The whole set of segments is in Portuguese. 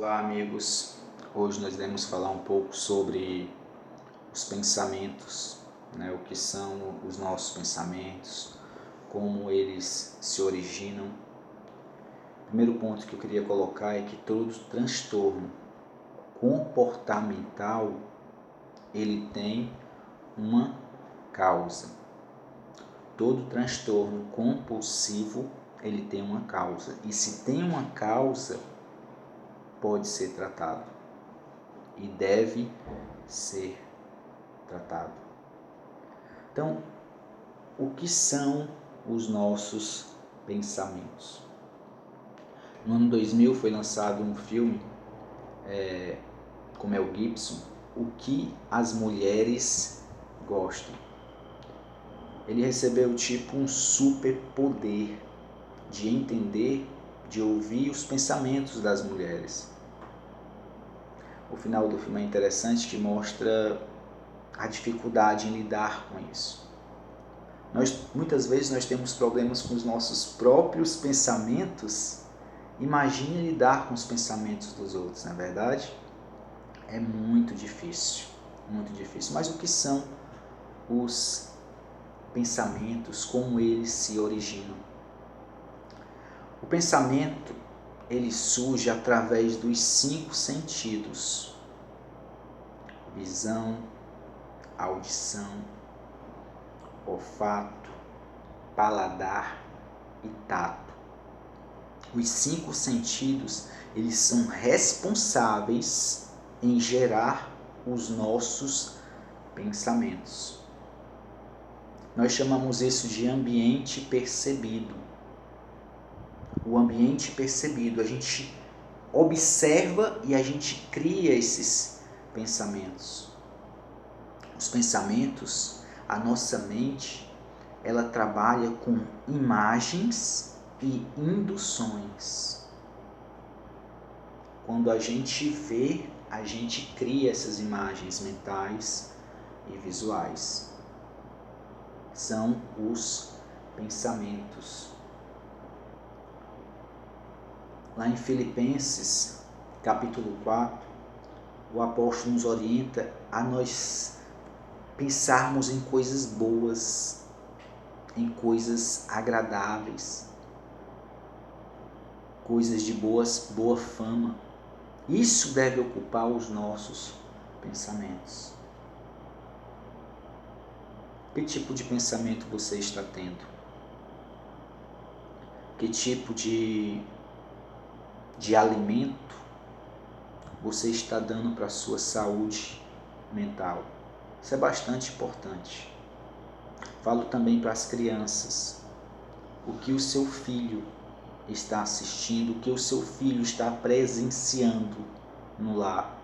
Olá, amigos. Hoje nós iremos falar um pouco sobre os pensamentos, o que são os nossos pensamentos, como eles se originam. O primeiro ponto que eu queria colocar é que todo transtorno comportamental ele tem uma causa. Todo transtorno compulsivo ele tem uma causa. E se tem uma causa, pode ser tratado e deve ser tratado. Então, o que são os nossos pensamentos? No ano 2000 foi lançado um filme com Mel Gibson, O que as mulheres gostam. Ele recebeu um superpoder de entender, de ouvir os pensamentos das mulheres. O final do filme é interessante, que mostra a dificuldade em lidar com isso. Muitas vezes nós temos problemas com os nossos próprios pensamentos. Imagine lidar com os pensamentos dos outros, não é verdade? É muito difícil, muito difícil. Mas o que são os pensamentos, como eles se originam? O pensamento, ele surge através dos 5 sentidos: visão, audição, olfato, paladar e tato. Os 5 sentidos, eles são responsáveis em gerar os nossos pensamentos. Nós chamamos isso de ambiente percebido. O ambiente percebido, a gente observa e a gente cria esses pensamentos. Os pensamentos, a nossa mente, ela trabalha com imagens e induções. Quando a gente vê, a gente cria essas imagens mentais e visuais. São os pensamentos. Lá em Filipenses, capítulo 4, o apóstolo nos orienta a nós pensarmos em coisas boas, em coisas agradáveis, coisas de boa fama. Isso deve ocupar os nossos pensamentos. Que tipo de pensamento você está tendo? Que tipo de alimento você está dando para a sua saúde mental? Isso é bastante importante. Falo também para as crianças. O que o seu filho está assistindo, o que o seu filho está presenciando no lar.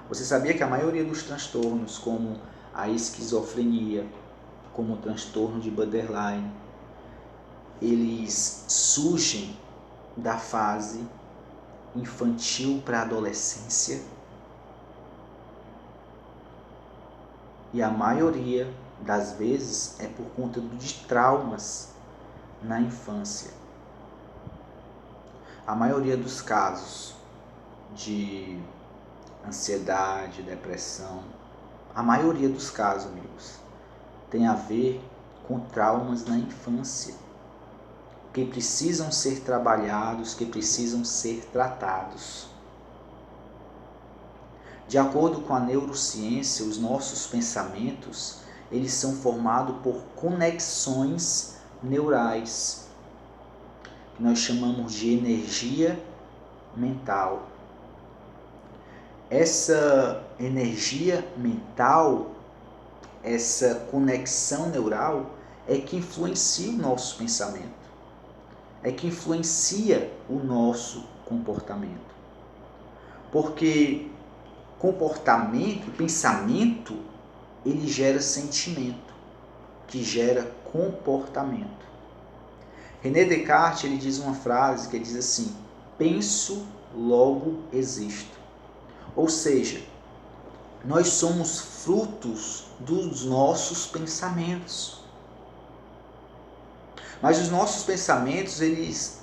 Você sabia que a maioria dos transtornos, como a esquizofrenia, como o transtorno de borderline, eles surgem da fase infantil para a adolescência? E a maioria das vezes é por conta de traumas na infância. A maioria dos casos de ansiedade, depressão, a maioria dos casos, amigos, tem a ver com traumas na infância, que precisam ser trabalhados, que precisam ser tratados. De acordo com a neurociência, os nossos pensamentos, eles são formados por conexões neurais, que nós chamamos de energia mental. Essa energia mental, essa conexão neural, é que influencia o nosso pensamento, é que influencia o nosso comportamento. Porque comportamento, pensamento, ele gera sentimento, que gera comportamento. René Descartes, ele diz uma frase que ele diz assim: penso, logo existo. Ou seja, nós somos frutos dos nossos pensamentos. Mas os nossos pensamentos, eles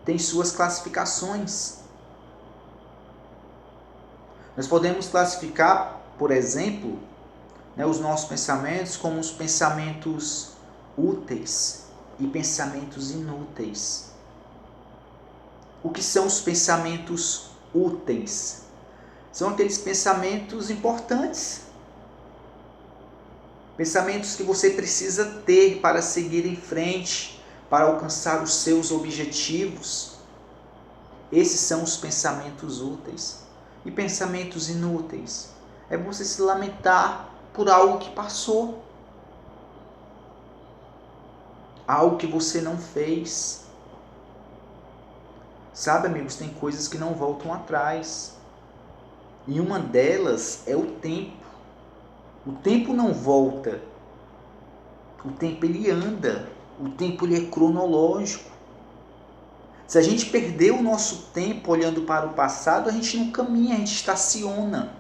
têm suas classificações. Nós podemos classificar, por exemplo, né, os nossos pensamentos como os pensamentos úteis e pensamentos inúteis. O que são os pensamentos úteis? São aqueles pensamentos importantes. Pensamentos que você precisa ter para seguir em frente, para alcançar os seus objetivos. Esses são os pensamentos úteis. E pensamentos inúteis? É você se lamentar por algo que passou. Algo que você não fez. Sabe, amigos, tem coisas que não voltam atrás. E uma delas é o tempo. O tempo não volta. O tempo ele anda. O tempo ele é cronológico. Se a gente perder o nosso tempo olhando para o passado, a gente não caminha, a gente estaciona.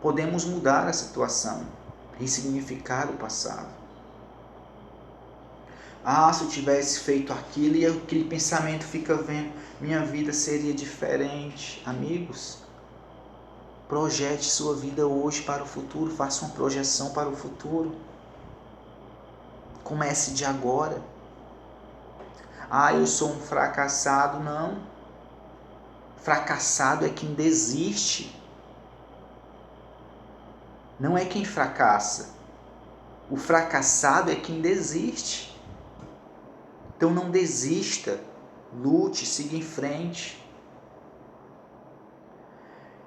Podemos mudar a situação, ressignificar o passado. Se eu tivesse feito aquilo e aquele pensamento fica vendo, minha vida seria diferente. Amigos, projete sua vida hoje para o futuro, faça uma projeção para o futuro. Comece de agora. Eu sou um fracassado. Não. Fracassado é quem desiste. Não é quem fracassa. O fracassado é quem desiste. Então não desista. Lute, siga em frente.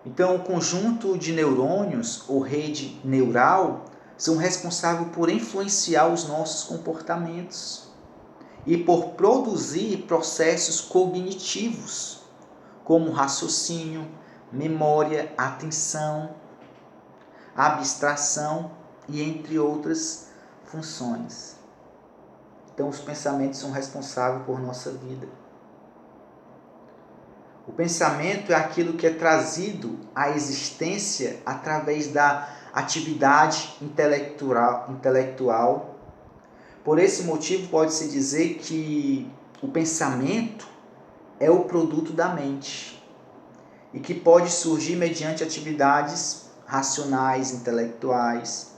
Então o conjunto de neurônios ou rede neural são responsáveis por influenciar os nossos comportamentos e por produzir processos cognitivos, como raciocínio, memória, atenção, abstração e entre outras funções. Então os pensamentos são responsáveis por nossa vida. O pensamento é aquilo que é trazido à existência através da atividade intelectual. Por esse motivo, pode-se dizer que o pensamento é o produto da mente e que pode surgir mediante atividades racionais, intelectuais,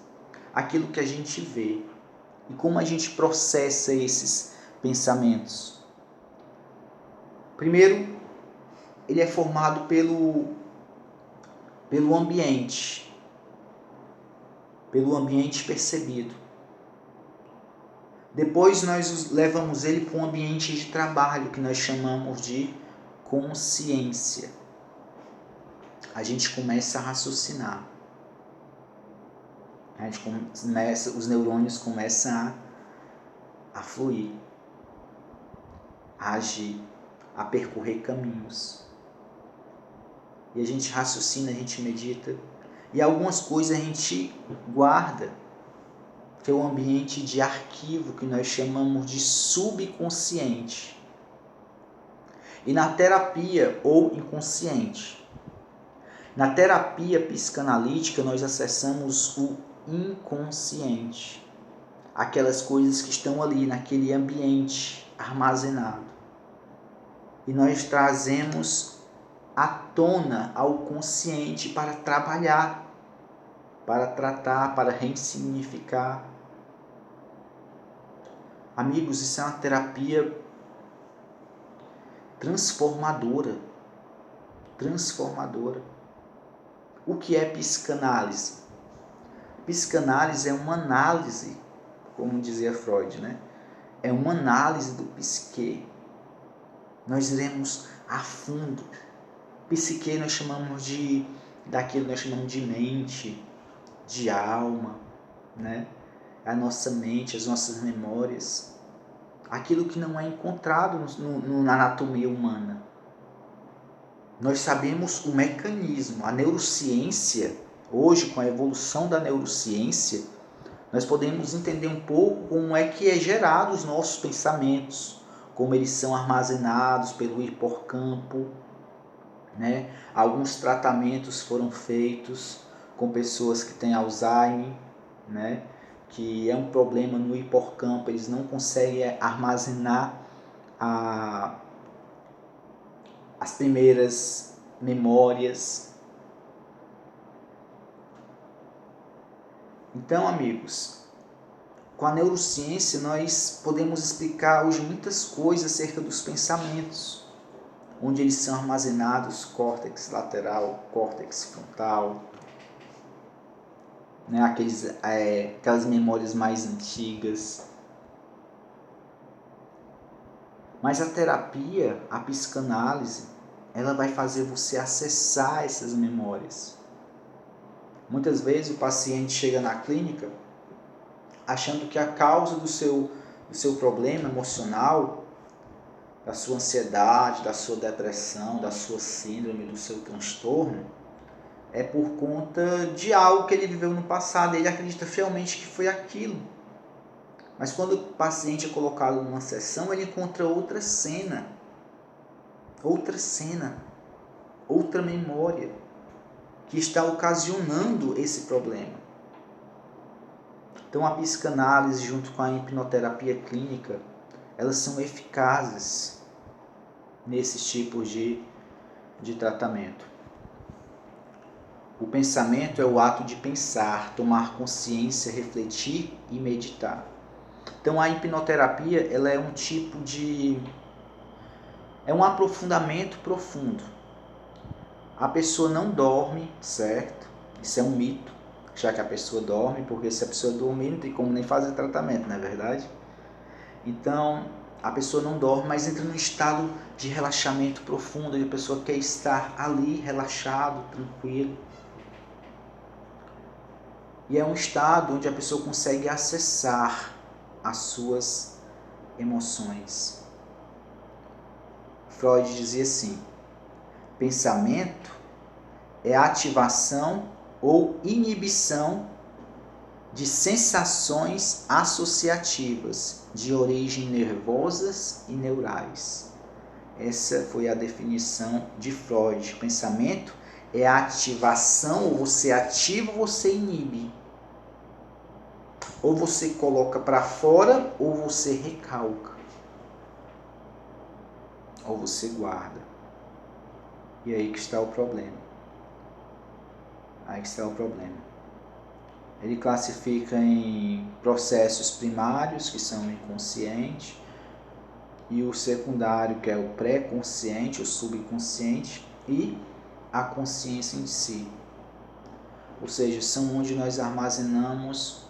aquilo que a gente vê e como a gente processa esses pensamentos. Primeiro, ele é formado pelo ambiente percebido. Depois nós levamos ele para um ambiente de trabalho que nós chamamos de consciência. A gente começa a raciocinar. Os neurônios começam a fluir, a agir, a percorrer caminhos. E a gente raciocina, a gente medita. E algumas coisas a gente guarda, que é o ambiente de arquivo que nós chamamos de subconsciente. E na terapia ou inconsciente. Na terapia psicanalítica nós acessamos o inconsciente. Aquelas coisas que estão ali naquele ambiente armazenado. E nós trazemos à tona ao consciente para trabalhar, para tratar, para ressignificar. Amigos, isso é uma terapia transformadora. O que é psicanálise? Psicanálise é uma análise, como dizia Freud, né? É uma análise do psique. Nós iremos a fundo. Psique nós chamamos daquilo nós chamamos de mente, de alma, né? A nossa mente, as nossas memórias, aquilo que não é encontrado na anatomia humana. Nós sabemos o mecanismo, a neurociência, hoje com a evolução da neurociência, nós podemos entender um pouco como é que é gerado os nossos pensamentos, como eles são armazenados pelo hipocampo, né? Alguns tratamentos foram feitos com pessoas que têm Alzheimer, né? Que é um problema no hipocampo, eles não conseguem armazenar as primeiras memórias. Então, amigos, com a neurociência nós podemos explicar hoje muitas coisas acerca dos pensamentos, onde eles são armazenados, córtex lateral, córtex frontal, né? Aquelas memórias mais antigas. Mas a terapia, a psicanálise, ela vai fazer você acessar essas memórias. Muitas vezes o paciente chega na clínica achando que a causa do seu problema emocional, da sua ansiedade, da sua depressão, da sua síndrome, do seu transtorno, é por conta de algo que ele viveu no passado. Ele acredita fielmente que foi aquilo. Mas quando o paciente é colocado numa sessão, ele encontra outra cena, outra memória, que está ocasionando esse problema. Então a psicanálise junto com a hipnoterapia clínica, elas são eficazes nesses tipos de tratamento. O pensamento é o ato de pensar, tomar consciência, refletir e meditar. Então a hipnoterapia, ela é um tipo é um aprofundamento profundo. A pessoa não dorme, certo? Isso é um mito, já que a pessoa dorme, porque se a pessoa dormir não tem como nem fazer tratamento, não é verdade? Então, a pessoa não dorme, mas entra num estado de relaxamento profundo, e a pessoa quer estar ali, relaxado, tranquilo. E é um estado onde a pessoa consegue acessar as suas emoções. Freud dizia assim: pensamento é a ativação ou inibição de sensações associativas de origem nervosas e neurais. Essa foi a definição de Freud. Pensamento é a ativação, ou você ativa ou você inibe. Ou você coloca para fora, ou você recalca. Ou você guarda. E aí que está o problema. Aí que está o problema. Ele classifica em processos primários, que são o inconsciente, e o secundário, que é o pré-consciente, o subconsciente, e a consciência em si. Ou seja, são onde nós armazenamos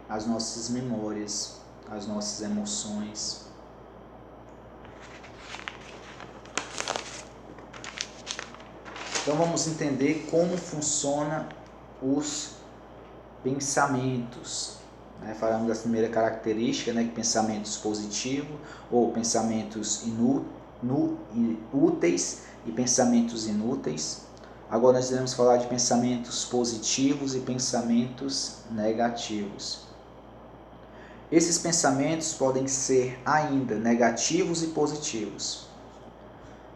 as nossas memórias, as nossas emoções. Então vamos entender como funcionam os pensamentos. Falamos da primeira característica, que pensamentos positivos ou pensamentos úteis e pensamentos inúteis. Agora nós iremos falar de pensamentos positivos e pensamentos negativos. Esses pensamentos podem ser ainda negativos e positivos.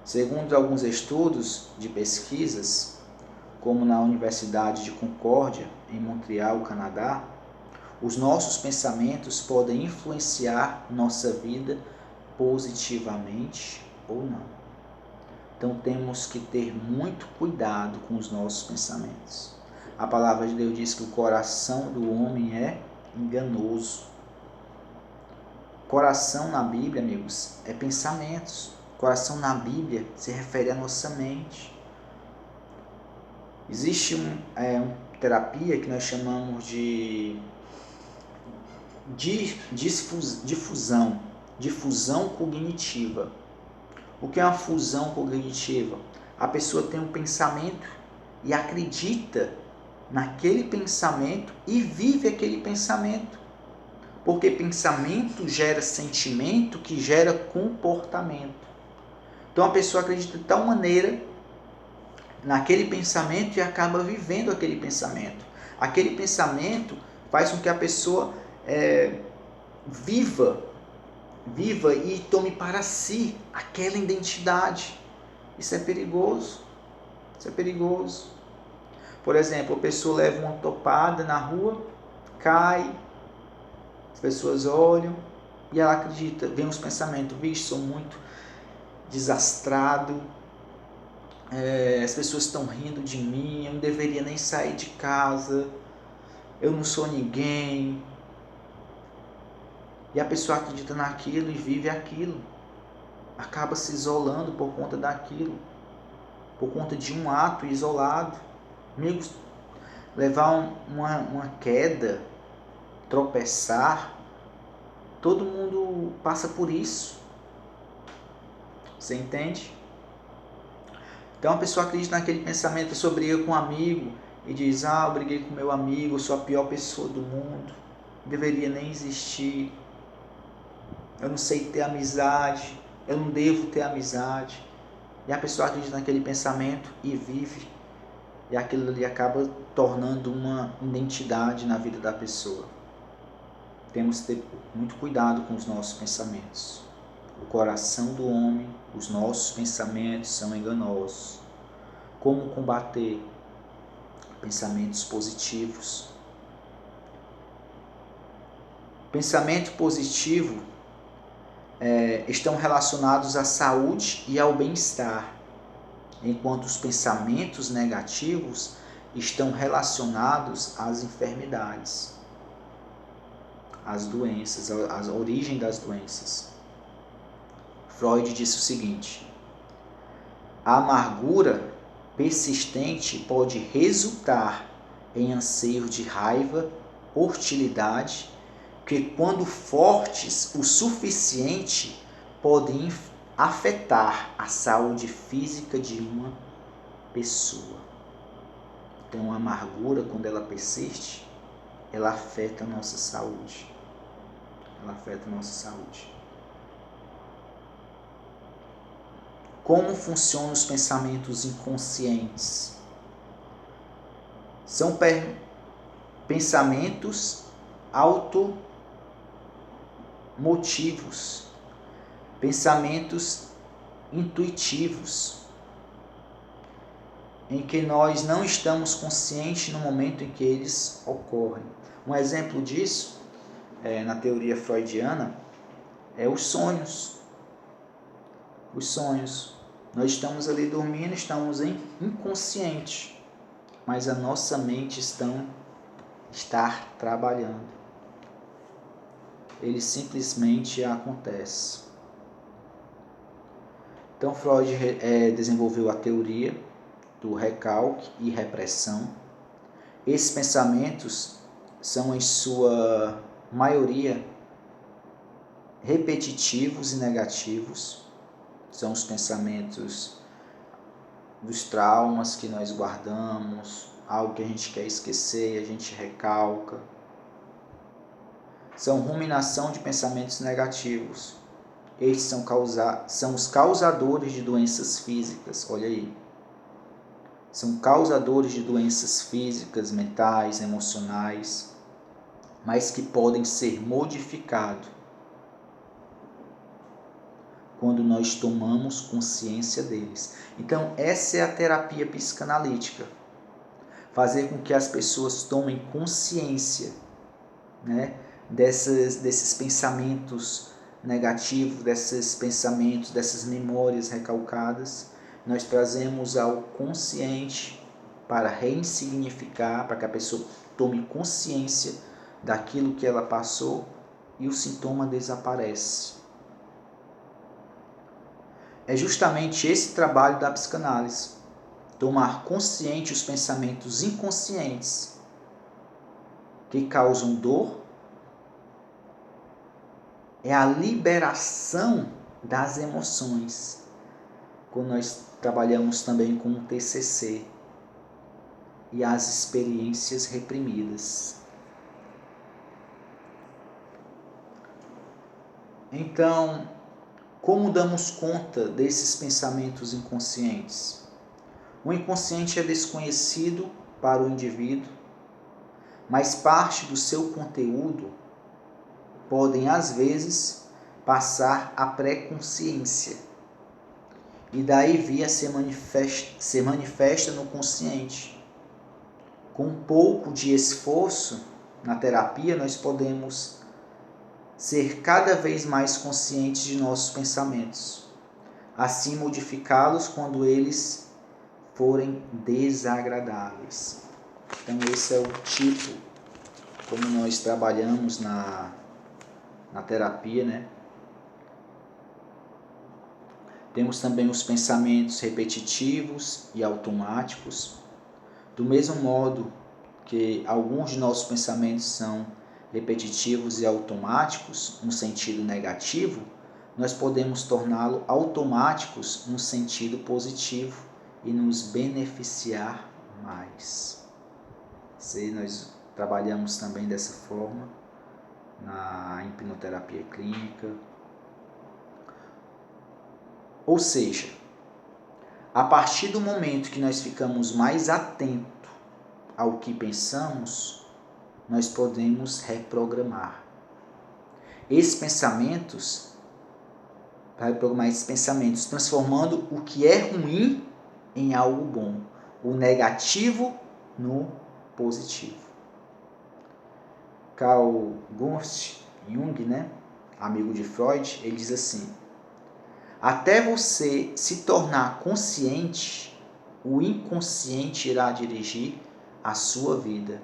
Segundo alguns estudos de pesquisas, como na Universidade de Concórdia, em Montreal, Canadá, os nossos pensamentos podem influenciar nossa vida positivamente ou não. Então temos que ter muito cuidado com os nossos pensamentos. A palavra de Deus diz que o coração do homem é enganoso. Coração na Bíblia, amigos, é pensamentos. Coração na Bíblia se refere à nossa mente. Existe uma terapia que nós chamamos de difusão cognitiva. O que é uma fusão cognitiva? A pessoa tem um pensamento e acredita naquele pensamento e vive aquele pensamento. Porque pensamento gera sentimento, que gera comportamento. Então a pessoa acredita de tal maneira naquele pensamento e acaba vivendo aquele pensamento. Aquele pensamento faz com que a pessoa viva e tome para si aquela identidade. Isso é perigoso. Por exemplo, a pessoa leva uma topada na rua, cai, as pessoas olham e ela acredita, vem os pensamentos, vixe, sou muito desastrado, as pessoas estão rindo de mim, eu não deveria nem sair de casa, eu não sou ninguém. E a pessoa acredita naquilo e vive aquilo. Acaba se isolando por conta daquilo, por conta de um ato isolado. Amigos, levar uma queda, tropeçar, todo mundo passa por isso. Você entende? Então a pessoa acredita naquele pensamento, a pessoa briga com um amigo e diz, eu briguei com meu amigo, eu sou a pior pessoa do mundo, não deveria nem existir, eu não sei ter amizade, eu não devo ter amizade. E a pessoa acredita naquele pensamento e vive, e aquilo ali acaba tornando uma identidade na vida da pessoa. Temos que ter muito cuidado com os nossos pensamentos. O coração do homem, os nossos pensamentos são enganosos. Como combater? Pensamentos positivos. Pensamento positivo estão relacionados à saúde e ao bem-estar, enquanto os pensamentos negativos estão relacionados às enfermidades, às doenças, à origem das doenças. Freud disse o seguinte: a amargura persistente pode resultar em anseios de raiva, hostilidade, que, quando fortes o suficiente, podem afetar a saúde física de uma pessoa. Então, a amargura, quando ela persiste, ela afeta a nossa saúde. Ela afeta a nossa saúde. Como funcionam os pensamentos inconscientes? São pensamentos automotivos, pensamentos intuitivos, em que nós não estamos conscientes no momento em que eles ocorrem. Um exemplo disso, na teoria freudiana, é os sonhos. Os sonhos. Nós estamos ali dormindo, estamos inconsciente, mas a nossa mente está trabalhando. Ele simplesmente acontece. Então Freud desenvolveu a teoria do recalque e repressão. Esses pensamentos são, em sua maioria, repetitivos e negativos. São os pensamentos dos traumas que nós guardamos, algo que a gente quer esquecer, a gente recalca. São ruminação de pensamentos negativos. Estes são os causadores de doenças físicas, olha aí. São causadores de doenças físicas, mentais, emocionais, mas que podem ser modificados quando nós tomamos consciência deles. Então, essa é a terapia psicanalítica. Fazer com que as pessoas tomem consciência, desses pensamentos negativos, desses pensamentos, dessas memórias recalcadas. Nós trazemos ao consciente para ressignificar, para que a pessoa tome consciência daquilo que ela passou e o sintoma desaparece. É justamente esse trabalho da psicanálise, tomar consciente os pensamentos inconscientes que causam dor, é a liberação das emoções. Quando nós trabalhamos também com o TCC e as experiências reprimidas. Então, como damos conta desses pensamentos inconscientes? O inconsciente é desconhecido para o indivíduo, mas parte do seu conteúdo podem, às vezes, passar à pré-consciência. E daí via se manifesta no consciente. Com um pouco de esforço na terapia, nós podemos ser cada vez mais conscientes de nossos pensamentos. assim modificá-los quando eles forem desagradáveis. Então esse é o tipo como nós trabalhamos na terapia, né? Temos também os pensamentos repetitivos e automáticos. Do mesmo modo que alguns de nossos pensamentos são repetitivos e automáticos no sentido negativo, nós podemos torná-los automáticos no sentido positivo e nos beneficiar mais. Se nós trabalhamos também dessa forma na hipnoterapia clínica. Ou seja, a partir do momento que nós ficamos mais atentos ao que pensamos, nós podemos reprogramar. Esses pensamentos, transformando o que é ruim em algo bom, o negativo no positivo. Carl Gustav Jung, né, amigo de Freud, ele diz assim: até você se tornar consciente, o inconsciente irá dirigir a sua vida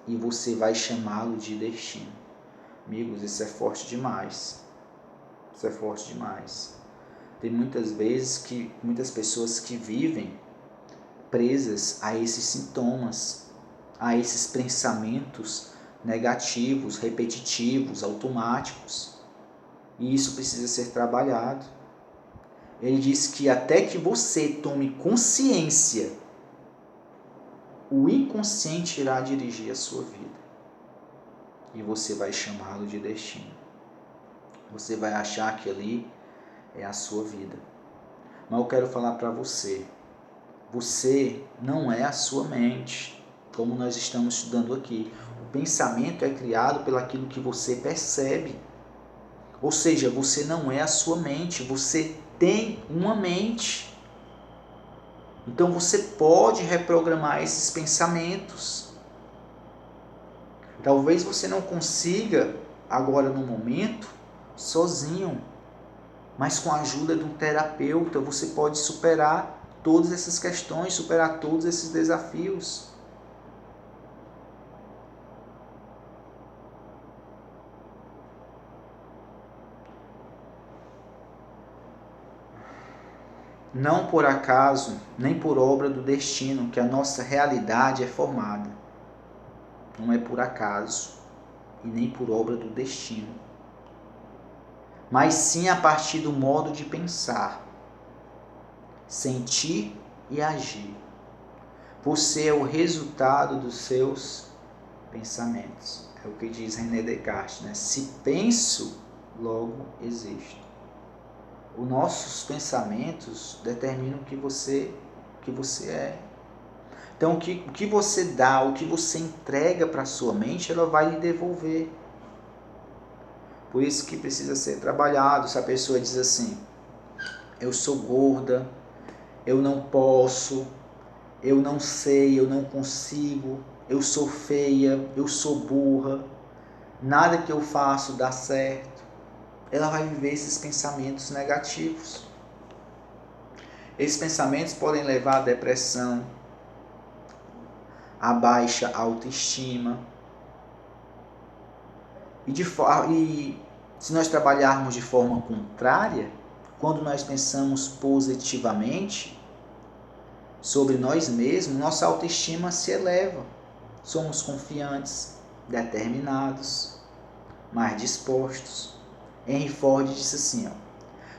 e você vai chamá-lo de destino. Amigos, isso é forte demais. Isso é forte demais. Tem muitas pessoas que vivem presas a esses sintomas, a esses pensamentos negativos, repetitivos, automáticos. E isso precisa ser trabalhado. Ele diz que até que você tome consciência, o inconsciente irá dirigir a sua vida. E você vai chamá-lo de destino. Você vai achar que ali é a sua vida. Mas eu quero falar para você. Você não é a sua mente, como nós estamos estudando aqui. O pensamento é criado pelo aquilo que você percebe. Ou seja, você não é a sua mente, você tem uma mente. Então você pode reprogramar esses pensamentos. Talvez você não consiga agora no momento, sozinho, mas com a ajuda de um terapeuta você pode superar todas essas questões, superar todos esses desafios. Não por acaso, nem por obra do destino, que a nossa realidade é formada. Não é por acaso e nem por obra do destino, mas sim a partir do modo de pensar, sentir e agir. Você é o resultado dos seus pensamentos. É o que diz René Descartes, né? Se penso, logo existo. Os nossos pensamentos determinam o que você é. Então, o que você dá, o que você entrega para a sua mente, ela vai lhe devolver. Por isso que precisa ser trabalhado. Se a pessoa diz assim: eu sou gorda, eu não posso, eu não sei, eu não consigo, eu sou feia, eu sou burra, nada que eu faço dá certo. Ela vai viver esses pensamentos negativos. Esses pensamentos podem levar à depressão, à baixa autoestima. E se nós trabalharmos de forma contrária, quando nós pensamos positivamente sobre nós mesmos, nossa autoestima se eleva. Somos confiantes, determinados, mais dispostos. Henry Ford disse assim: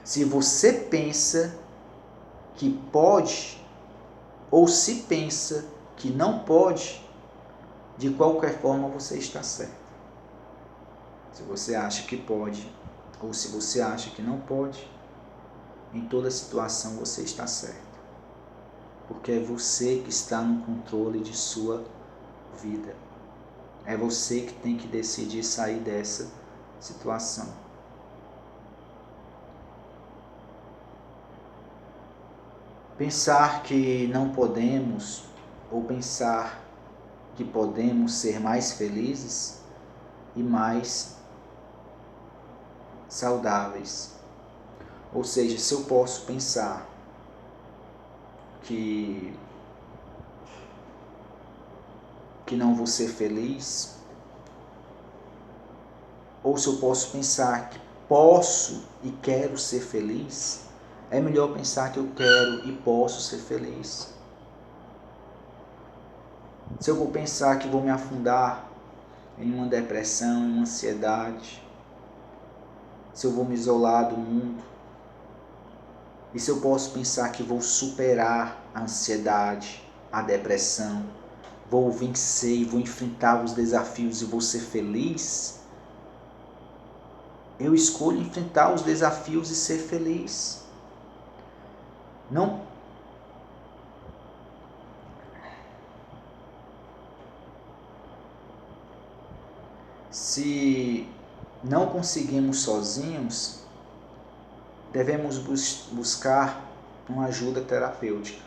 se você pensa que pode ou se pensa que não pode, de qualquer forma você está certo. Se você acha que pode ou se você acha que não pode, em toda situação você está certo. Porque é você que está no controle de sua vida. É você que tem que decidir sair dessa situação. Pensar que não podemos ou pensar que podemos ser mais felizes e mais saudáveis. Ou seja, se eu posso pensar que não vou ser feliz, ou se eu posso pensar que posso e quero ser feliz, é melhor pensar que eu quero e posso ser feliz. Se eu vou pensar que vou me afundar em uma depressão, em uma ansiedade, se eu vou me isolar do mundo, e se eu posso pensar que vou superar a ansiedade, a depressão, vou vencer e vou enfrentar os desafios e vou ser feliz, eu escolho enfrentar os desafios e ser feliz. Não. Se não conseguimos sozinhos, devemos buscar uma ajuda terapêutica.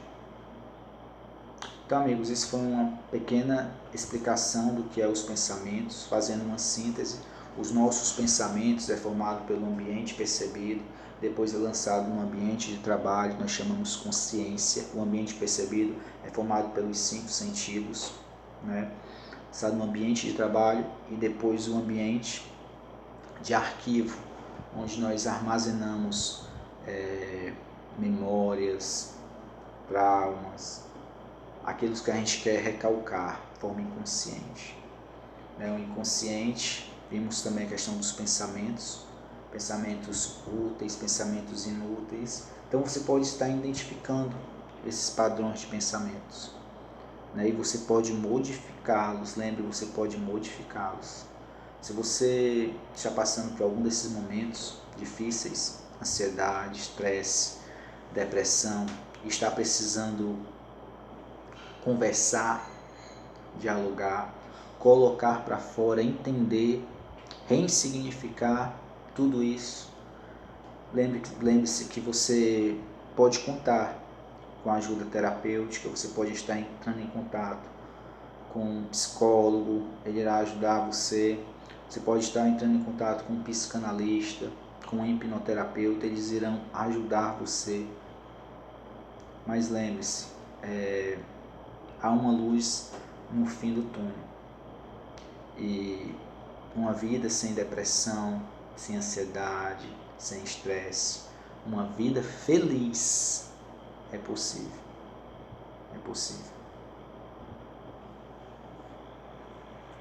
Então, amigos, isso foi uma pequena explicação do que é os pensamentos, fazendo uma síntese. Os nossos pensamentos é formado pelo ambiente percebido, depois é lançado no ambiente de trabalho, nós chamamos consciência. O ambiente percebido é formado pelos 5 sentidos, né? Lançado no ambiente de trabalho e depois o ambiente de arquivo, onde nós armazenamos memórias, traumas, aqueles que a gente quer recalcar, de forma inconsciente. O inconsciente, vimos também a questão dos pensamentos úteis, pensamentos inúteis. Então você pode estar identificando esses padrões de pensamentos, e você pode modificá-los. Lembre, você pode modificá-los. Se você está passando por algum desses momentos difíceis, ansiedade, estresse, depressão, e está precisando conversar, dialogar, colocar para fora, entender, ressignificar tudo isso, lembre-se que você pode contar com a ajuda terapêutica, você pode estar entrando em contato com um psicólogo, ele irá ajudar você. Você pode estar entrando em contato com um psicanalista, com um hipnoterapeuta, eles irão ajudar você. Mas lembre-se, há uma luz no fim do túnel. E uma vida sem depressão, sem ansiedade, sem estresse, uma vida feliz é possível. É possível.